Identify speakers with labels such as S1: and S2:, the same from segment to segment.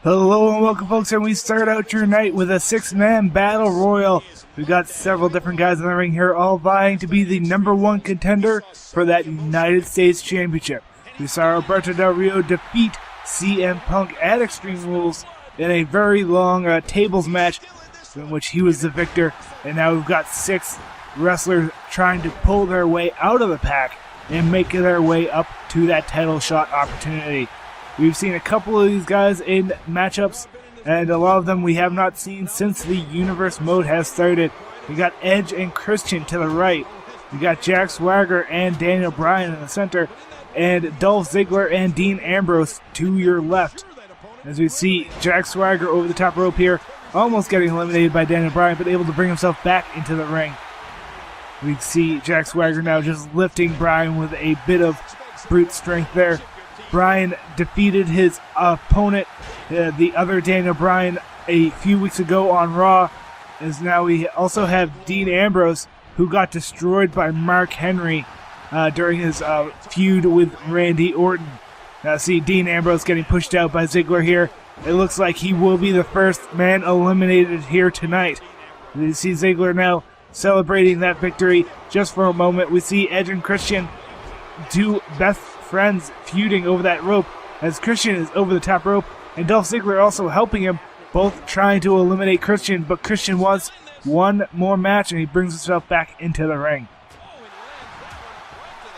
S1: Hello and welcome, folks, and we start out your night with a six-man battle royal. We've got several different guys in the ring here, all vying to be the #1 contender for that United States Championship. We saw Alberto Del Rio defeat CM Punk at Extreme Rules in a very long tables match in which he was the victor, and now we've got six wrestlers trying to pull their way out of the pack and make their way up to that title shot opportunity. We've seen a couple of these guys in matchups, and a lot of them we have not seen since the Universe mode has started. We got Edge and Christian to the right. We got Jack Swagger and Daniel Bryan in the center, and Dolph Ziggler and Dean Ambrose to your left. As we see Jack Swagger over the top rope here, almost getting eliminated by Daniel Bryan, but able to bring himself back into the ring. We see Jack Swagger now just lifting Bryan with a bit of brute strength there. Bryan defeated his opponent, the other Daniel Bryan, a few weeks ago on Raw. As now we also have Dean Ambrose, who got destroyed by Mark Henry during his feud with Randy Orton. Now see Dean Ambrose getting pushed out by Ziggler here. It looks like he will be the first man eliminated here tonight. We see Ziggler now celebrating that victory. Just for a moment, we see Edge and Christian, two best friends, feuding over that rope as Christian is over the top rope and Dolph Ziggler also helping him, both trying to eliminate Christian, but Christian wants one more match and he brings himself back into the ring.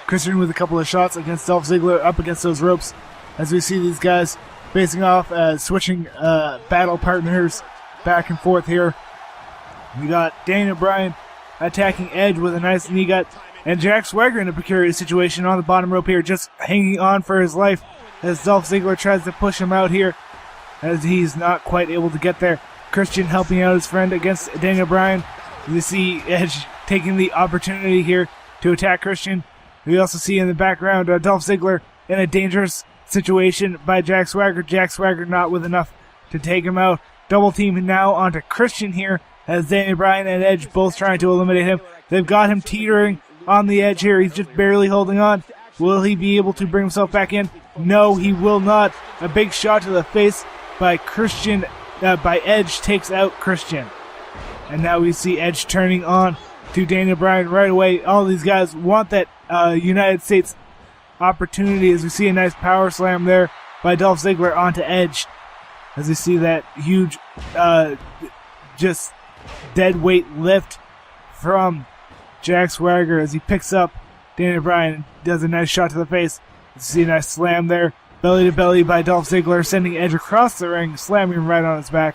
S1: Christian with a couple of shots against Dolph Ziggler up against those ropes as we see these guys facing off, switching battle partners back and forth here. We got Daniel Bryan attacking Edge with a nice knee gut, and Jack Swagger in a precarious situation on the bottom rope here, just hanging on for his life as Dolph Ziggler tries to push him out here as he's not quite able to get there. Christian helping out his friend against Daniel Bryan. We see Edge taking the opportunity here to attack Christian. We also see in the background Dolph Ziggler in a dangerous situation by Jack Swagger. Jack Swagger not with enough to take him out. Double team now onto Christian here as Daniel Bryan and Edge both trying to eliminate him. They've got him teetering on the edge here. He's just barely holding on. Will he be able to bring himself back in? No, he will not. A big shot to the face by Christian, by Edge takes out Christian. And now we see Edge turning on to Daniel Bryan right away. All these guys want that United States opportunity as we see a nice power slam there by Dolph Ziggler onto Edge. As we see that huge, just dead weight lift from Jack Swagger as he picks up Daniel Bryan and does a nice shot to the face. You see a nice slam there, belly to belly by Dolph Ziggler, sending Edge across the ring, slamming him right on his back.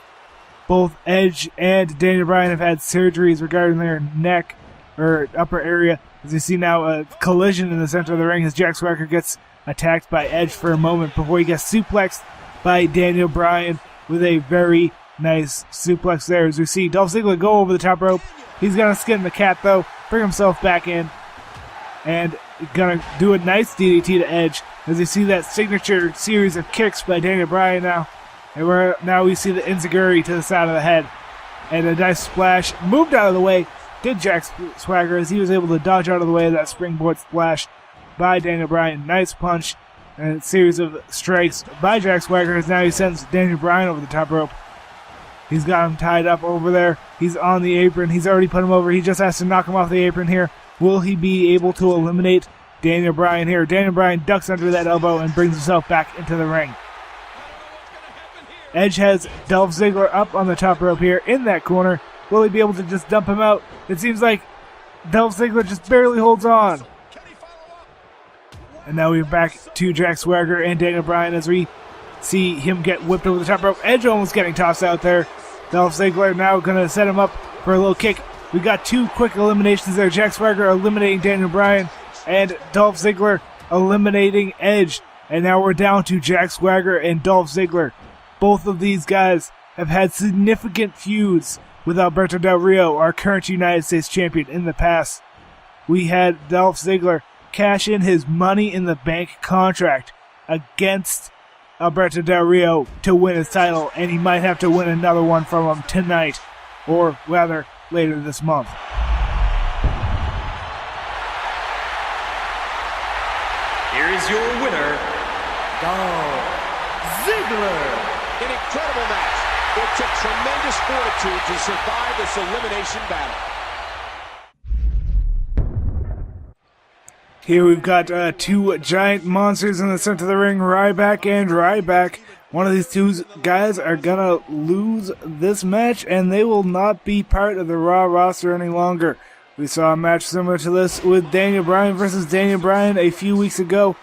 S1: Both Edge and Daniel Bryan have had surgeries regarding their neck or upper area. As you see now a collision in the center of the ring as Jack Swagger gets attacked by Edge for a moment before he gets suplexed by Daniel Bryan with a very nice suplex there. As we see Dolph Ziggler go over the top rope. He's going to skin the cat though, bring himself back in, and going to do a nice DDT to Edge as you see that signature series of kicks by Daniel Bryan now. And now we see the enziguri to the side of the head. And a nice splash moved out of the way. Did Jack Swagger as he was able to dodge out of the way of that springboard splash by Daniel Bryan. Nice punch and a series of strikes by Jack Swagger as now he sends Daniel Bryan over the top rope. He's got him tied up over there. He's on the apron. He's already put him over. He just has to knock him off the apron here. Will he be able to eliminate Daniel Bryan here? Daniel Bryan ducks under that elbow and brings himself back into the ring. Edge has Dolph Ziggler up on the top rope here in that corner. Will he be able to just dump him out? It seems like Dolph Ziggler just barely holds on. And now we're back to Jack Swagger and Daniel Bryan as we see him get whipped over the top rope. Edge almost getting tossed out there. Dolph Ziggler now going to set him up for a little kick. We got two quick eliminations there. Jack Swagger eliminating Daniel Bryan and Dolph Ziggler eliminating Edge. And now we're down to Jack Swagger and Dolph Ziggler. Both of these guys have had significant feuds with Alberto Del Rio, our current United States champion, in the past. We had Dolph Ziggler cash in his Money in the Bank contract against Alberto Del Rio to win his title, and he might have to win another one from him tonight, or rather later this month.
S2: Here is your winner, Dolph Ziggler. An incredible match. It took tremendous fortitude to survive this elimination battle.
S1: Here we've got two giant monsters in the center of the ring, Ryback and Ryback. One of these two guys are gonna lose this match, and they will not be part of the Raw roster any longer. We saw a match similar to this with Daniel Bryan versus Daniel Bryan a few weeks ago,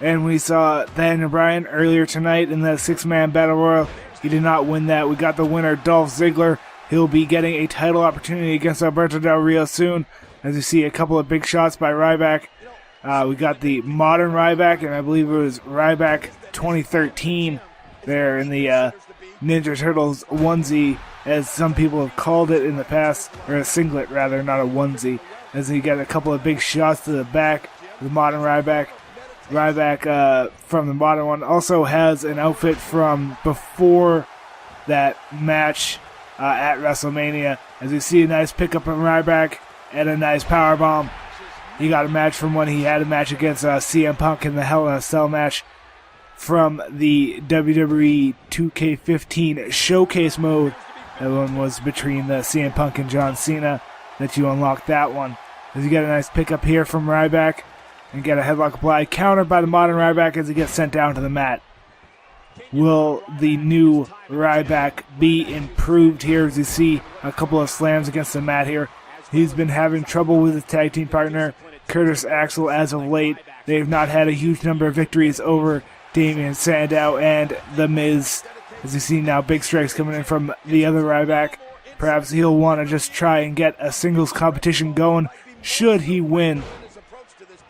S1: and we saw Daniel Bryan earlier tonight in that six-man battle royal. He did not win that. We got the winner, Dolph Ziggler. He'll be getting a title opportunity against Alberto Del Rio soon, as you see a couple of big shots by Ryback. We got the modern Ryback, and I believe it was Ryback 2013 there in the Ninja Turtles onesie, as some people have called it in the past, or a singlet rather, not a onesie, as he got a couple of big shots to the back. The modern Ryback. Ryback from the modern one also has an outfit from before that match at WrestleMania, as you see a nice pickup from Ryback and a nice powerbomb. He got a match from when he had a match against CM Punk in the Hell in a Cell match from the WWE 2K15 showcase mode. That one was between the CM Punk and John Cena that you unlocked that one. As you get a nice pickup here from Ryback and get a headlock applied, countered by the modern Ryback as he gets sent down to the mat. Will the new Ryback be improved here, as you see a couple of slams against the mat here? He's been having trouble with his tag team partner, Curtis Axel, as of late. They've not had a huge number of victories over Damien Sandow and The Miz. As you see now, big strikes coming in from the other Ryback. Perhaps he'll want to just try and get a singles competition going should he win.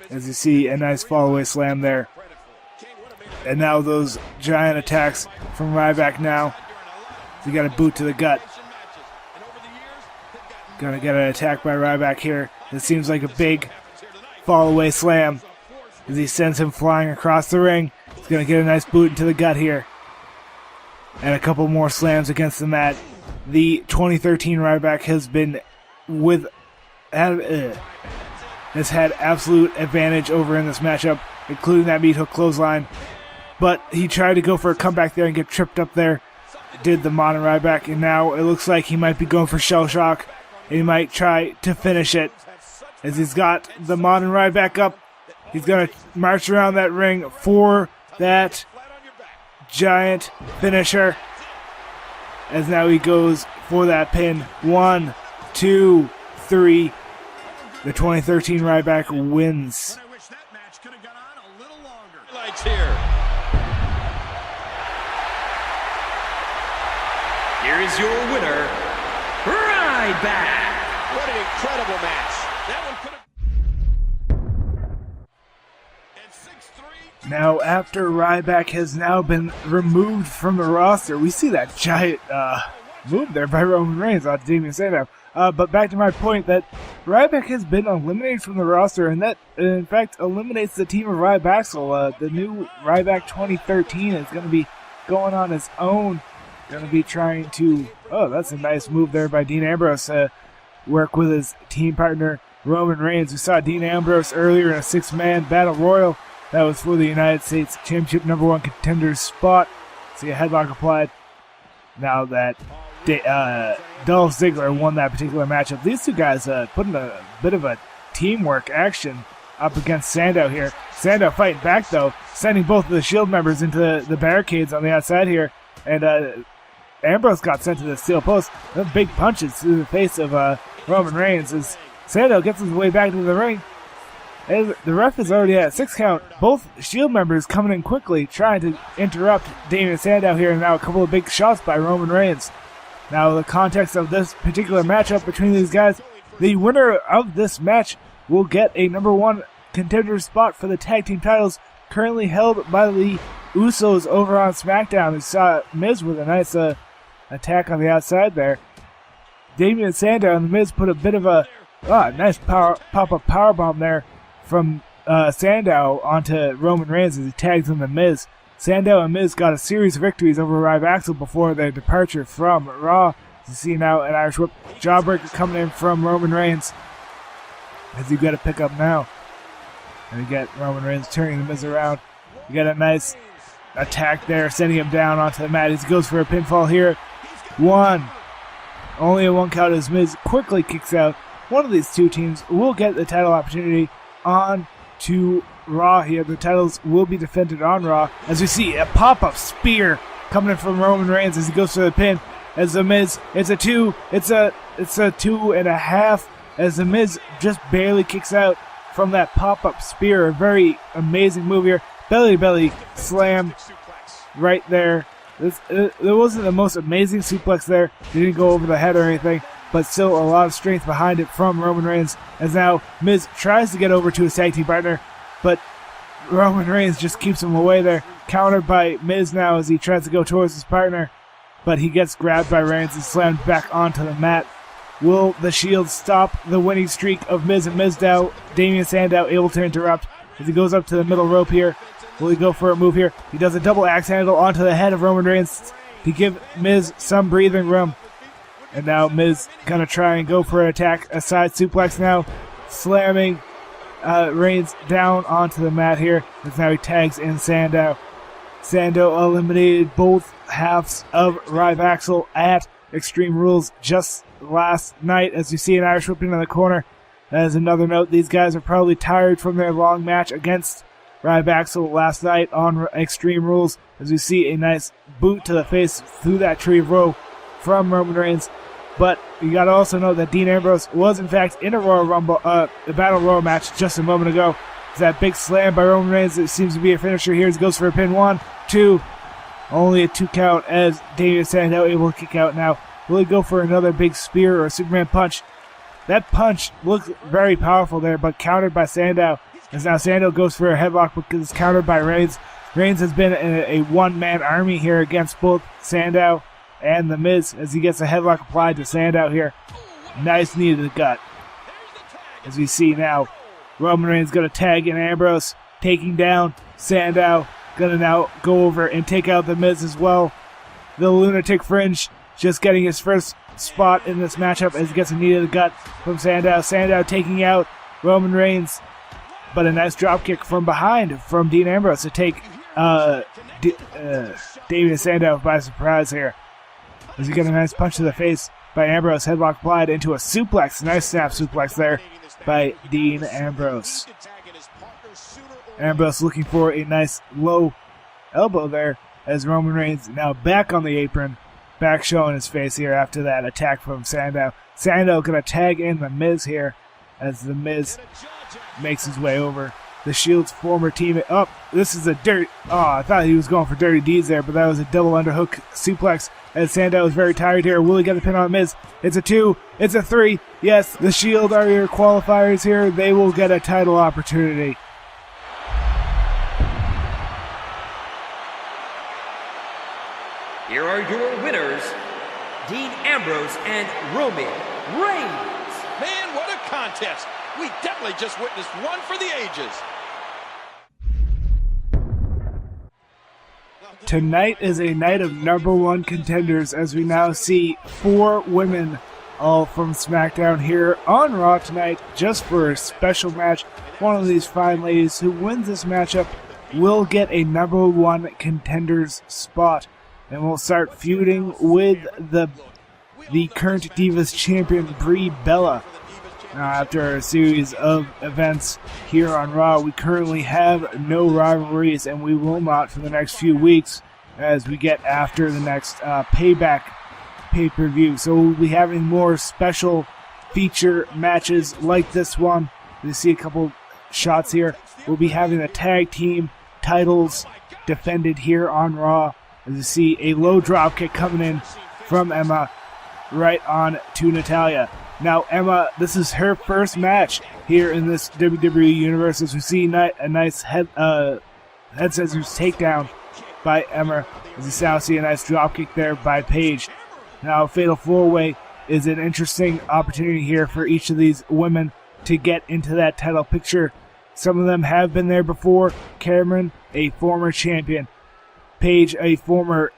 S1: As you see, a nice fall-away slam there. And now those giant attacks from Ryback now. He got a boot to the gut. Gonna get an attack by Ryback here. It seems like a big fall-away slam as he sends him flying across the ring. He's gonna get a nice boot into the gut here. And a couple more slams against the mat. The 2013 Ryback has been has had absolute advantage over in this matchup, including that meat hook clothesline. But he tried to go for a comeback there and get tripped up there. Did the modern Ryback, and now it looks like he might be going for shell shock. He might try to finish it, as he's got the modern Ryback up. He's going to march around that ring for that giant finisher, as now he goes for that pin. 1, 2, 3. The 2013 Ryback wins.
S2: I wish that match could have gone on a little longer. Lights here.
S3: Here is your winner, Ryback.
S2: What an incredible match. That one could have.
S1: Now, after Ryback has now been removed from the roster, we see that giant move there by Roman Reigns on Damien Sandow. But back to my point that Ryback has been eliminated from the roster, and that, in fact, eliminates the team of Ryback. So the new Ryback 2013 is going to be going on his own. Going to be trying to... Oh, that's a nice move there by Dean Ambrose. Work with his team partner, Roman Reigns. We saw Dean Ambrose earlier in a six-man battle royal. That was for the United States Championship #1 Contender spot. See a headlock applied. Now that Dolph Ziggler won that particular matchup, these two guys putting a bit of a teamwork action up against Sandow here. Sandow fighting back, though, sending both of the Shield members into the barricades on the outside here. And Ambrose got sent to the steel post. Those big punches through the face of Roman Reigns as Sandow gets his way back to the ring. And the ref is already at a 6 count. Both Shield members coming in quickly, trying to interrupt Damien Sandow here, and now a couple of big shots by Roman Reigns. Now, the context of this particular matchup between these guys, the winner of this match will get a #1 contender spot for the tag team titles, currently held by the Usos over on SmackDown. We saw Miz with a nice attack on the outside there. Damien Sandow and the Miz put a bit of a nice pop-up powerbomb there from Sandow onto Roman Reigns as he tags in the Miz. Sandow and Miz got a series of victories over Ryback before their departure from Raw. You see now an Irish whip jawbreaker coming in from Roman Reigns as you got to pick up now. And you get Roman Reigns turning the Miz around. You got a nice attack there, sending him down onto the mat. He goes for a pinfall here. One. Only a 1 count as Miz quickly kicks out. One of these two teams will get the title opportunity on to Raw here. The titles will be defended on Raw as we see a pop-up spear coming in from Roman Reigns as he goes for the pin. As the Miz, it's a 2 and a half as the Miz just barely kicks out from that pop-up spear. A very amazing move here. Belly to belly slam right there. There wasn't the most amazing suplex there. It didn't go over the head or anything, but still a lot of strength behind it from Roman Reigns. As now Miz tries to get over to his tag team partner, but Roman Reigns just keeps him away there. Countered by Miz now as he tries to go towards his partner, but he gets grabbed by Reigns and slammed back onto the mat. Will the Shield stop the winning streak of Miz and Mizdow? Damien Sandow able to interrupt as he goes up to the middle rope here. Will he go for a move here? He does a double axe handle onto the head of Roman Reigns to give Miz some breathing room. And now Miz gonna try and go for an attack. A side suplex now, slamming Reigns down onto the mat here. As now he tags in Sandow. Sandow eliminated both halves of Ryback at Extreme Rules just last night, as you see an Irish whip in the corner. As another note, these guys are probably tired from their long match against Ryback last night on Extreme Rules, as we see a nice boot to the face through that tree of woe from Roman Reigns. But you got to also know that Dean Ambrose was in fact in a Royal Rumble, the Battle Royal match just a moment ago. It's that big slam by Roman Reigns. It seems to be a finisher here. He goes for a pin. 1, 2. Only a 2 count as Damien Sandow able to kick out now. Will he go for another big spear or a Superman punch? That punch looks very powerful there, but countered by Sandow. As now Sandow goes for a headlock, but is countered by Reigns. Reigns has been a one-man army here against both Sandow and The Miz as he gets a headlock applied to Sandow here. Nice knee to the gut. As we see now, Roman Reigns going to tag in Ambrose, taking down Sandow. Going to now go over and take out The Miz as well. The Lunatic Fringe just getting his first spot in this matchup as he gets a knee to the gut from Sandow. Sandow taking out Roman Reigns. But a nice dropkick from behind from Dean Ambrose to take Damien Sandow by surprise here. As he gets a nice punch to the face by Ambrose, headlock applied into a suplex. Nice snap suplex there by Dean Ambrose. Ambrose looking for a nice low elbow there as Roman Reigns now back on the apron. Back showing his face here after that attack from Sandow. Sandow going to tag in The Miz here as The Miz makes his way over. The Shield's former teammate. Oh, this is a I thought he was going for dirty deeds there, but that was a double underhook suplex as Sandow is very tired here. Will he get the pin on Miz? It's a 2. It's a 3. Yes, the Shield are your qualifiers here. They will get a title opportunity.
S3: Here are your winners, Dean Ambrose and Roman Reigns.
S2: Man, what a contest. We definitely just witnessed one for the ages.
S1: Tonight is a night of #1 contenders as we now see 4 women all from SmackDown here on Raw tonight just for a special match. One of these fine ladies who wins this matchup will get a #1 contenders spot. And we'll start feuding with the current Divas champion, Brie Bella. After a series of events here on Raw, we currently have no rivalries, and we will not for the next few weeks as we get after the next Payback pay-per-view. So we'll be having more special feature matches like this one. You see a couple shots here. We'll be having the tag team titles defended here on Raw. As you see a low drop kick coming in from Emma right on to Natalya. Now Emma, this is her first match here in this WWE universe as we see a nice head scissors takedown by Emma. As you now see a nice drop kick there by Paige. Now Fatal 4-Way is an interesting opportunity here for each of these women to get into that title picture. Some of them have been there before. Cameron, a former champion. Paige, a former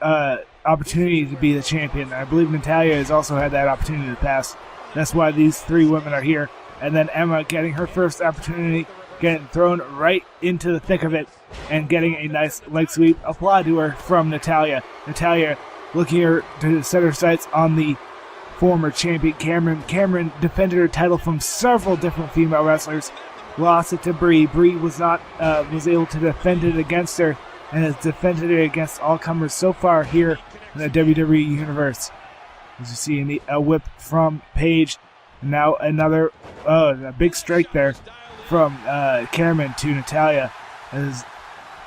S1: opportunity to be the champion. I believe Natalya has also had that opportunity in the past. That's why these 3 women are here. And then Emma getting her first opportunity getting thrown right into the thick of it and getting a nice leg sweep applied to her from Natalya. Natalya looking her to set her sights on the former champion Cameron. Cameron defended her title from several different female wrestlers, lost it to Brie. Brie was able to defend it against her, and has defended it against all comers so far here in the WWE Universe. As you see a whip from Paige, now another a big strike there from Cameron to Natalya, as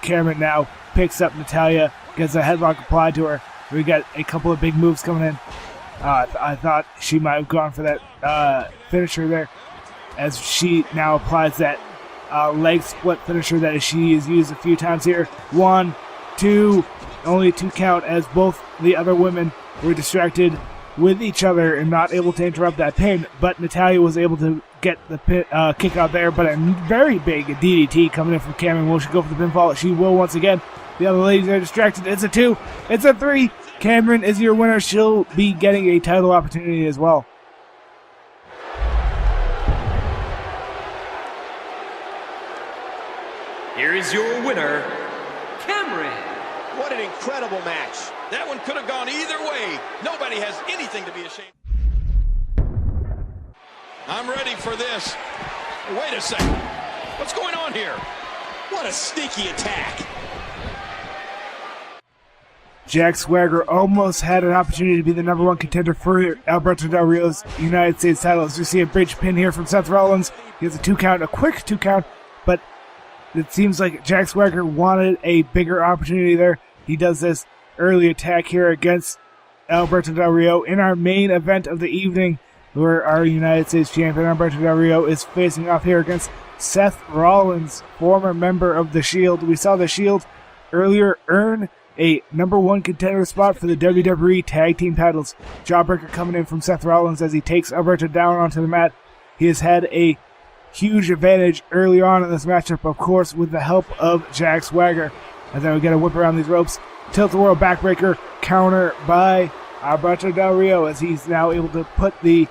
S1: Cameron now picks up Natalya, gets a headlock applied to her. We got a couple of big moves coming in. I thought she might have gone for that finisher there, as she now applies that leg split finisher that she has used a few times here. 1, 2, only 2 count, as both the other women were distracted with each other and not able to interrupt that pin, but Natalya was able to get the kick out there, but a very big DDT coming in from Cameron. Will she go for the pinfall? She will once again. The other ladies are distracted. It's a 2. It's a 3. Cameron is your winner. She'll be getting a title opportunity as well.
S3: Here is your winner, Cameron.
S2: What an incredible match.
S4: That one could have gone either way. Nobody has anything to be ashamed. I'm ready for this. Wait a second. What's going on here?
S2: What a sneaky attack.
S1: Jack Swagger almost had an opportunity to be the #1 contender for Alberto Del Rio's United States title. As we see a bridge pin here from Seth Rollins. He has a 2 count, a quick 2 count, but it seems like Jack Swagger wanted a bigger opportunity there. He does this early attack here against Alberto Del Rio in our main event of the evening, where our United States champion Alberto Del Rio is facing off here against Seth Rollins, former member of The Shield. We saw The Shield earlier earn a #1 contender spot for the WWE Tag Team titles. Jawbreaker coming in from Seth Rollins as he takes Alberto down onto the mat. He has had a huge advantage early on in this matchup, of course, with the help of Jack Swagger. And then we get a whip around these ropes. Tilt-a-whirl backbreaker, counter by Alberto Del Rio, as he's now able to put the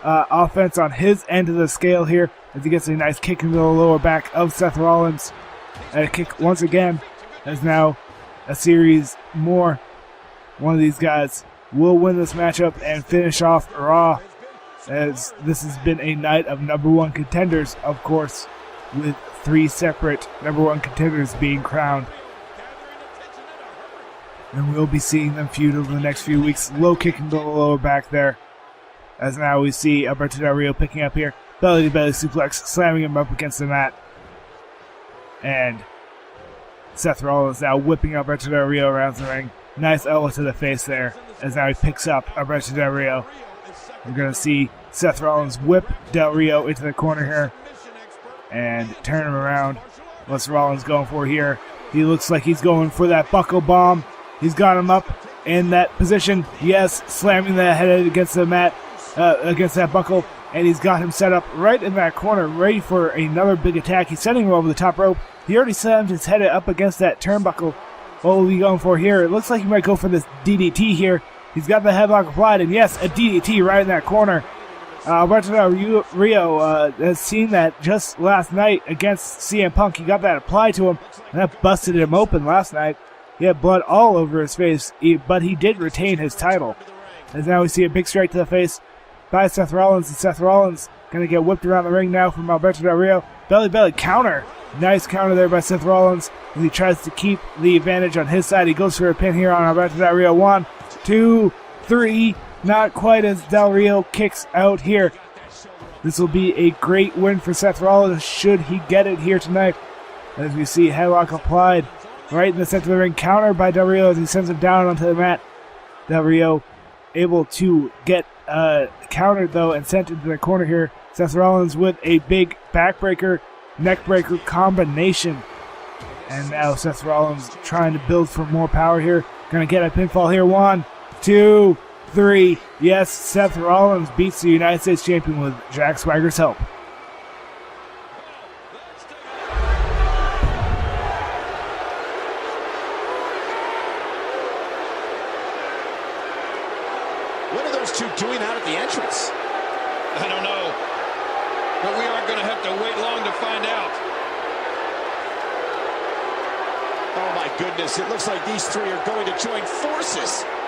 S1: offense on his end of the scale here, as he gets a nice kick into the lower back of Seth Rollins. And a kick once again, as now a series more. One of these guys will win this matchup and finish off Raw, as this has been a night of #1 contenders, of course, with 3 separate #1 contenders being crowned. And we'll be seeing them feud over the next few weeks. Low kick into the lower back there, as now we see Alberto Del Rio picking up here. Belly-to-belly suplex, slamming him up against the mat. And Seth Rollins now whipping Alberto Del Rio around the ring. Nice elbow to the face there, as now he picks up Alberto Del Rio. We're going to see Seth Rollins whip Del Rio into the corner here and turn him around. What's Rollins going for here? He looks like he's going for that buckle bomb. He's got him up in that position. Yes, slamming the head against the mat, against that buckle. And he's got him set up right in that corner, ready for another big attack. He's sending him over the top rope. He already slammed his head up against that turnbuckle. What will he going for here? It looks like he might go for this DDT here. He's got the headlock applied, and yes, a DDT right in that corner. Alberto Del Rio has seen that just last night against CM Punk. He got that applied to him, and that busted him open last night. He had blood all over his face, but he did retain his title. As now we see a big strike to the face by Seth Rollins, and Seth Rollins going to get whipped around the ring now from Alberto Del Rio. Belly counter. Nice counter there by Seth Rollins, as he tries to keep the advantage on his side. He goes for a pin here on Alberto Del Rio. 1, 2, 3. Not quite, as Del Rio kicks out here. This will be a great win for Seth Rollins, should he get it here tonight. As we see headlock applied right in the center of the ring. Counter by Del Rio as he sends him down onto the mat. Del Rio able to get countered, though, and sent into the corner here. Seth Rollins with a big backbreaker, neckbreaker combination. And now Seth Rollins trying to build for more power here. Going to get a pinfall here. 1, 2, 3. Yes, Seth Rollins beats the United States champion with Jack Swagger's help.
S2: What are those two doing out at the entrance?
S4: I don't know, but we aren't going to have to wait long to find out.
S2: goodness, it looks like these three are going to join forces.